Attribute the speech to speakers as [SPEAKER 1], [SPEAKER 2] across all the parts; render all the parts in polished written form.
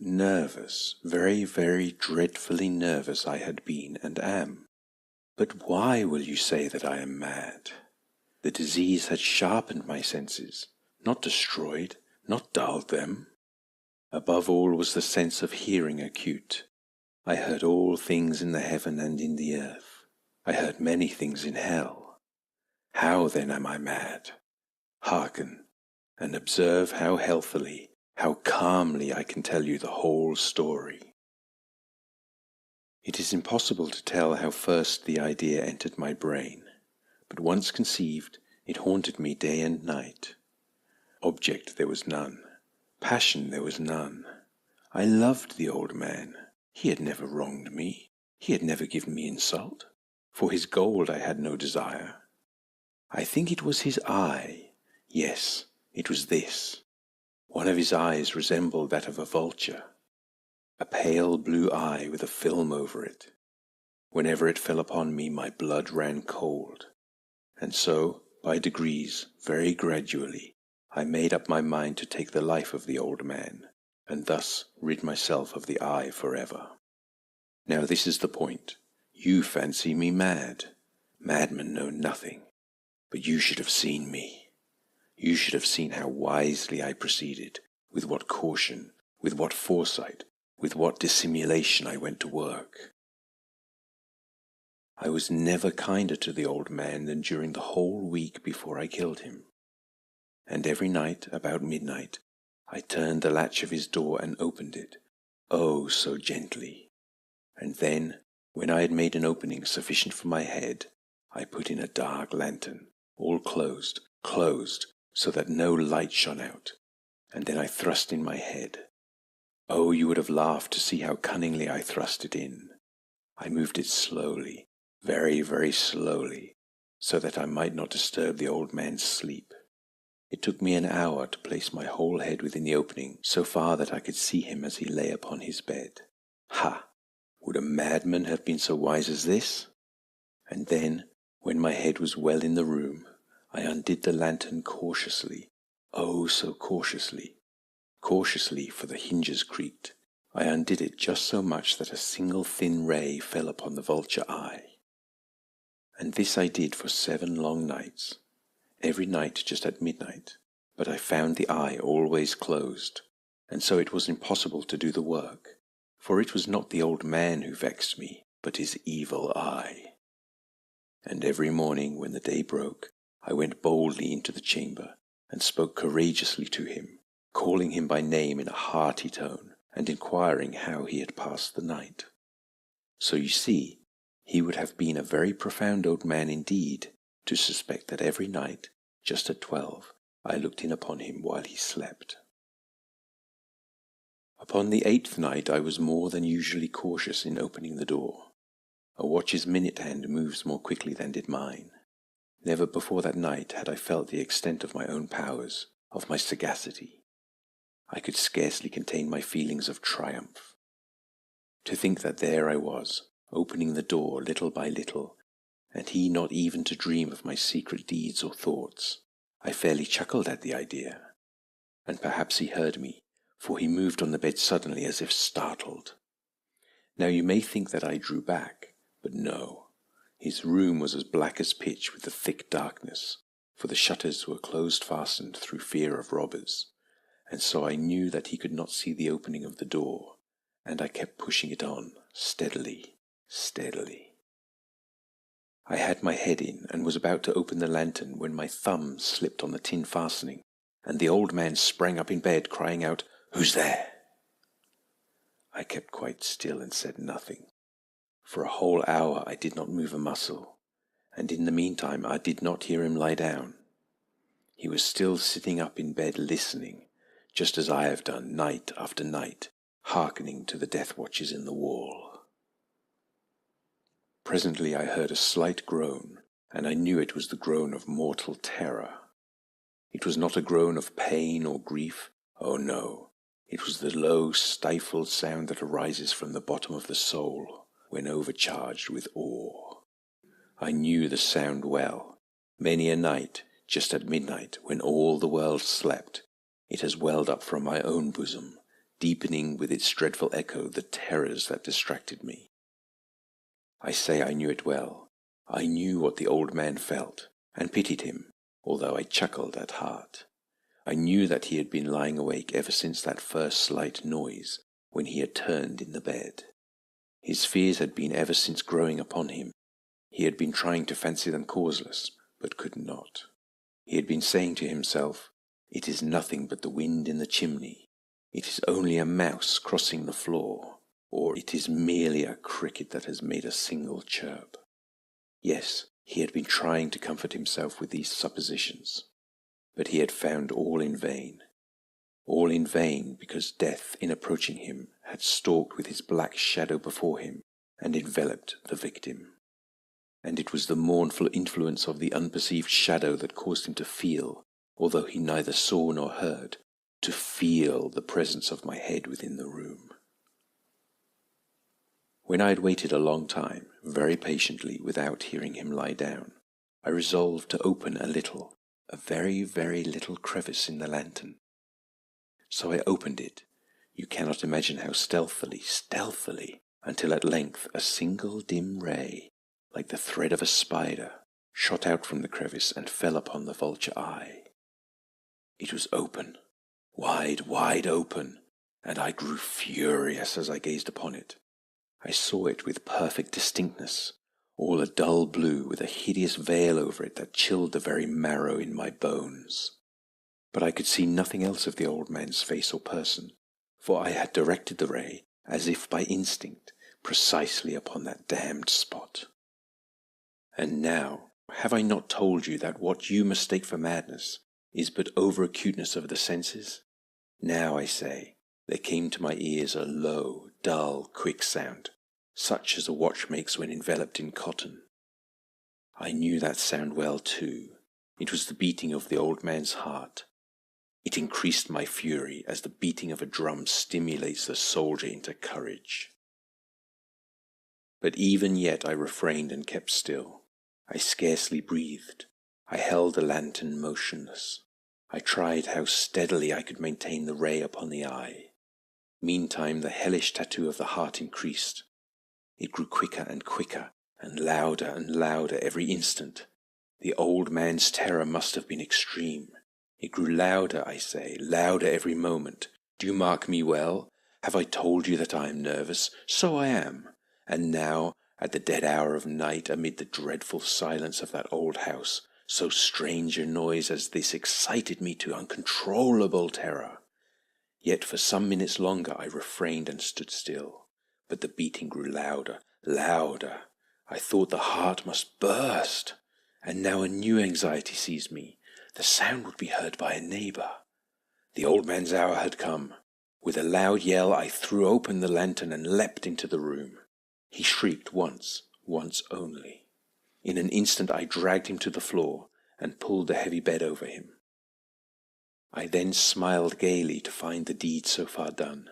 [SPEAKER 1] Nervous, very, very dreadfully nervous I had been and am. But why will you say that I am mad? The disease had sharpened my senses, not destroyed, not dulled them. Above all was the sense of hearing acute. I heard all things in the heaven and in the earth. I heard many things in hell. How then am I mad? Hearken, and observe how healthily, how calmly I can tell you the whole story. It is impossible to tell how first the idea entered my brain, but once conceived, it haunted me day and night. Object there was none. Passion there was none. I loved the old man. He had never wronged me. He had never given me insult. For his gold I had no desire. I think it was his eye. Yes, it was this. One of his eyes resembled that of a vulture. A pale blue eye with a film over it. Whenever it fell upon me, my blood ran cold. And so, by degrees, very gradually, I made up my mind to take the life of the old man, and thus rid myself of the eye forever. Now this is the point. You fancy me mad. Madmen know nothing. But you should have seen me. You should have seen how wisely I proceeded, with what caution, with what foresight, with what dissimulation I went to work. I was never kinder to the old man than during the whole week before I killed him. And every night, about midnight, I turned the latch of his door and opened it, oh, so gently. And then, when I had made an opening sufficient for my head, I put in a dark lantern, all closed, so that no light shone out, and then I thrust in my head. Oh, you would have laughed to see how cunningly I thrust it in. I moved it slowly, very, very slowly, so that I might not disturb the old man's sleep. It took me an hour to place my whole head within the opening, so far that I could see him as he lay upon his bed. Ha! Would a madman have been so wise as this? And then, when my head was well in the room, I undid the lantern cautiously, oh, so cautiously. Cautiously, for the hinges creaked, I undid it just so much that a single thin ray fell upon the vulture eye. And this I did for 7 long nights, every night just at midnight, but I found the eye always closed, and so it was impossible to do the work, for it was not the old man who vexed me, but his evil eye. And every morning when the day broke, I went boldly into the chamber, and spoke courageously to him, calling him by name in a hearty tone, and inquiring how he had passed the night. So you see, he would have been a very profound old man indeed, to suspect that every night, just at 12, I looked in upon him while he slept. Upon the 8th night I was more than usually cautious in opening the door. A watch's minute hand moves more quickly than did mine. Never before that night had I felt the extent of my own powers, of my sagacity. I could scarcely contain my feelings of triumph. To think that there I was, opening the door little by little, and he not even to dream of my secret deeds or thoughts. I fairly chuckled at the idea. And perhaps he heard me, for he moved on the bed suddenly as if startled. Now you may think that I drew back, but no. His room was as black as pitch with the thick darkness, for the shutters were closed fastened through fear of robbers, and so I knew that he could not see the opening of the door, and I kept pushing it on, steadily, steadily. I had my head in and was about to open the lantern when my thumb slipped on the tin fastening, and the old man sprang up in bed, crying out, "Who's there?" I kept quite still and said nothing. For a whole hour I did not move a muscle, and in the meantime I did not hear him lie down. He was still sitting up in bed listening, just as I have done night after night, hearkening to the death watches in the wall. Presently I heard a slight groan, and I knew it was the groan of mortal terror. It was not a groan of pain or grief, oh no, it was the low, stifled sound that arises from the bottom of the soul when overcharged with awe. I knew the sound well. Many a night, just at midnight, when all the world slept, it has welled up from my own bosom, deepening with its dreadful echo the terrors that distracted me. I say I knew it well. I knew what the old man felt, and pitied him, although I chuckled at heart. I knew that he had been lying awake ever since that first slight noise, when he had turned in the bed. His fears had been ever since growing upon him. He had been trying to fancy them causeless, but could not. He had been saying to himself, "It is nothing but the wind in the chimney. It is only a mouse crossing the floor, or it is merely a cricket that has made a single chirp." Yes, he had been trying to comfort himself with these suppositions, but he had found all in vain. All in vain, because death, in approaching him, had stalked with his black shadow before him and enveloped the victim. And it was the mournful influence of the unperceived shadow that caused him to feel, although he neither saw nor heard, to feel the presence of my head within the room. When I had waited a long time, very patiently, without hearing him lie down, I resolved to open a very, very little crevice in the lantern. So I opened it. You cannot imagine how stealthily, until at length a single dim ray, like the thread of a spider, shot out from the crevice and fell upon the vulture eye. It was open, wide open, and I grew furious as I gazed upon it. I saw it with perfect distinctness, all a dull blue with a hideous veil over it that chilled the very marrow in my bones. But I could see nothing else of the old man's face or person, for I had directed the ray, as if by instinct, precisely upon that damned spot. And now, have I not told you that what you mistake for madness is but over-acuteness of the senses? Now, I say, there came to my ears a low, dull, quick sound, such as a watch makes when enveloped in cotton. I knew that sound well too. It was the beating of the old man's heart. It increased my fury as the beating of a drum stimulates the soldier into courage. But even yet I refrained and kept still. I scarcely breathed. I held the lantern motionless. I tried how steadily I could maintain the ray upon the eye. Meantime the hellish tattoo of the heart increased. It grew quicker and quicker, and louder every instant. The old man's terror must have been extreme. It grew louder, I say, louder every moment. Do you mark me well? Have I told you that I am nervous? So I am. And now, at the dead hour of night, amid the dreadful silence of that old house, so strange a noise as this excited me to uncontrollable terror. Yet for some minutes longer I refrained and stood still. But the beating grew louder. I thought the heart must burst. And now a new anxiety seized me. The sound would be heard by a neighbor. The old man's hour had come. With a loud yell I threw open the lantern and leapt into the room. He shrieked once only. In an instant I dragged him to the floor and pulled the heavy bed over him. I then smiled gaily to find the deed so far done.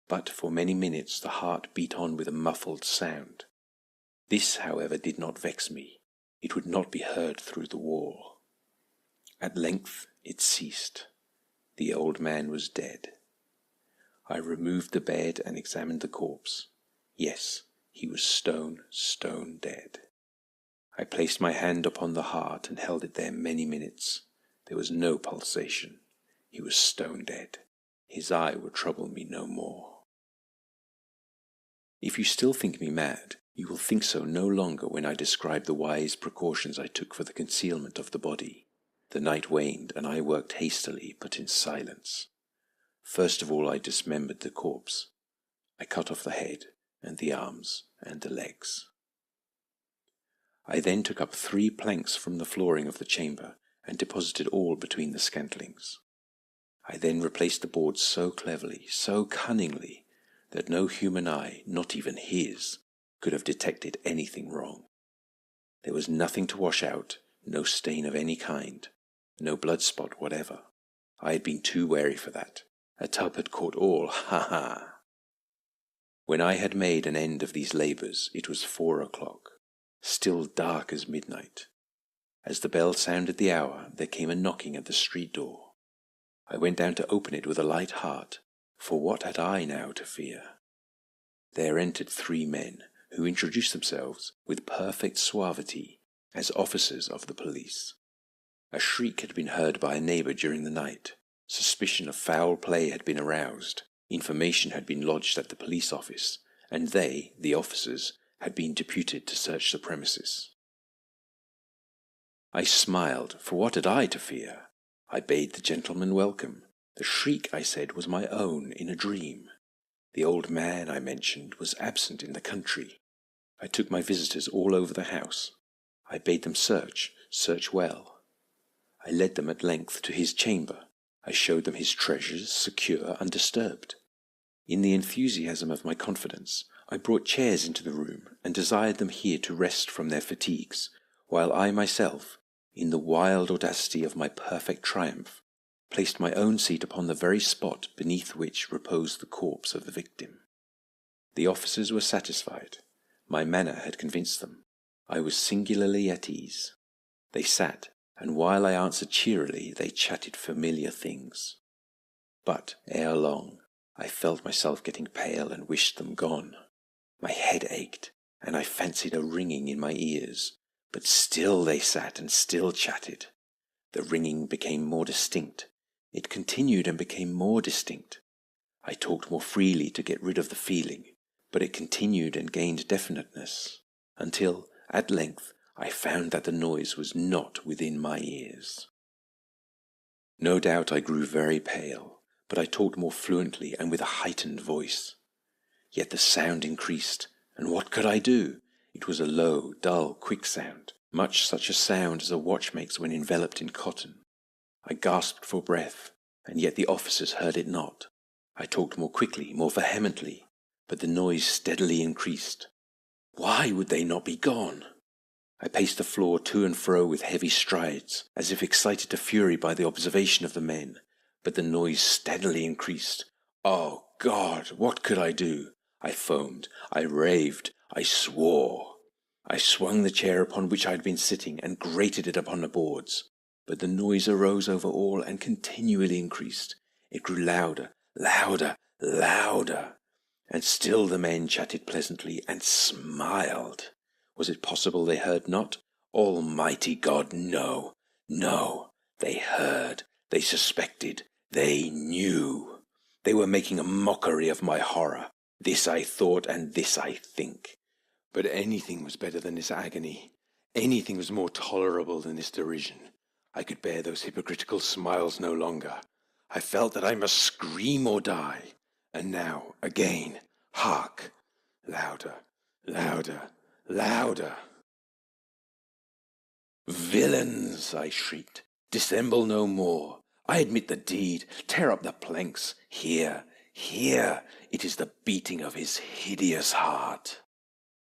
[SPEAKER 1] But for many minutes the heart beat on with a muffled sound. This, however, did not vex me. It would not be heard through the wall. At length it ceased. The old man was dead. I removed the bed and examined the corpse. Yes, he was stone dead. I placed my hand upon the heart and held it there many minutes. There was no pulsation. He was stone dead. His eye would trouble me no more. If you still think me mad, you will think so no longer when I describe the wise precautions I took for the concealment of the body. The night waned, and I worked hastily, but in silence. First of all I dismembered the corpse. I cut off the head, and the arms, and the legs. I then took up 3 planks from the flooring of the chamber, and deposited all between the scantlings. I then replaced the boards so cleverly, so cunningly, that no human eye, not even his, could have detected anything wrong. There was nothing to wash out, no stain of any kind, no blood spot whatever. I had been too wary for that. A tub had caught all, ha! When I had made an end of these labours, it was 4 o'clock, still dark as midnight. As the bell sounded the hour, there came a knocking at the street door. I went down to open it with a light heart, For what had I now to fear? There entered 3 men, who introduced themselves with perfect suavity as officers of the police. A shriek had been heard by a neighbour during the night. Suspicion of foul play had been aroused. Information had been lodged at the police office, and they, the officers, had been deputed to search the premises. I smiled, for what had I to fear? I bade the gentleman welcome. The shriek, I said, was my own in a dream. The old man, I mentioned, was absent in the country. I took my visitors all over the house. I bade them search well. I led them at length to his chamber. I showed them his treasures, secure, undisturbed. In the enthusiasm of my confidence, I brought chairs into the room and desired them here to rest from their fatigues, while I myself, in the wild audacity of my perfect triumph, placed my own seat upon the very spot beneath which reposed the corpse of the victim. The officers were satisfied. My manner had convinced them. I was singularly at ease. They sat, and while I answered cheerily, they chatted familiar things. But ere long, I felt myself getting pale and wished them gone. My head ached, and I fancied a ringing in my ears, but still they sat and still chatted. The ringing became more distinct. It continued and became more distinct. I talked more freely to get rid of the feeling, but it continued and gained definiteness, until, at length, I found that the noise was not within my ears. No doubt I grew very pale, but I talked more fluently and with a heightened voice. Yet the sound increased, and what could I do? It was a low, dull, quick sound, much such a sound as a watch makes when enveloped in cotton. I gasped for breath, and yet the officers heard it not. I talked more quickly, more vehemently, but the noise steadily increased. Why would they not be gone? I paced the floor to and fro with heavy strides, as if excited to fury by the observation of the men, but the noise steadily increased. Oh God, what could I do? I foamed, I raved, I swore. I swung the chair upon which I had been sitting and grated it upon the boards, but the noise arose over all and continually increased. It grew louder, louder, louder, and still the men chatted pleasantly and smiled. Was it possible they heard not? Almighty God, no, no. They heard, they suspected, they knew. They were making a mockery of my horror. This I thought, and this I think. But anything was better than this agony. Anything was more tolerable than this derision. I could bear those hypocritical smiles no longer. I felt that I must scream or die. And now, again, hark! Louder, louder, louder. Villains, I shrieked, dissemble no more. I admit the deed. Tear up the planks. Here, here, it is the beating of his hideous heart.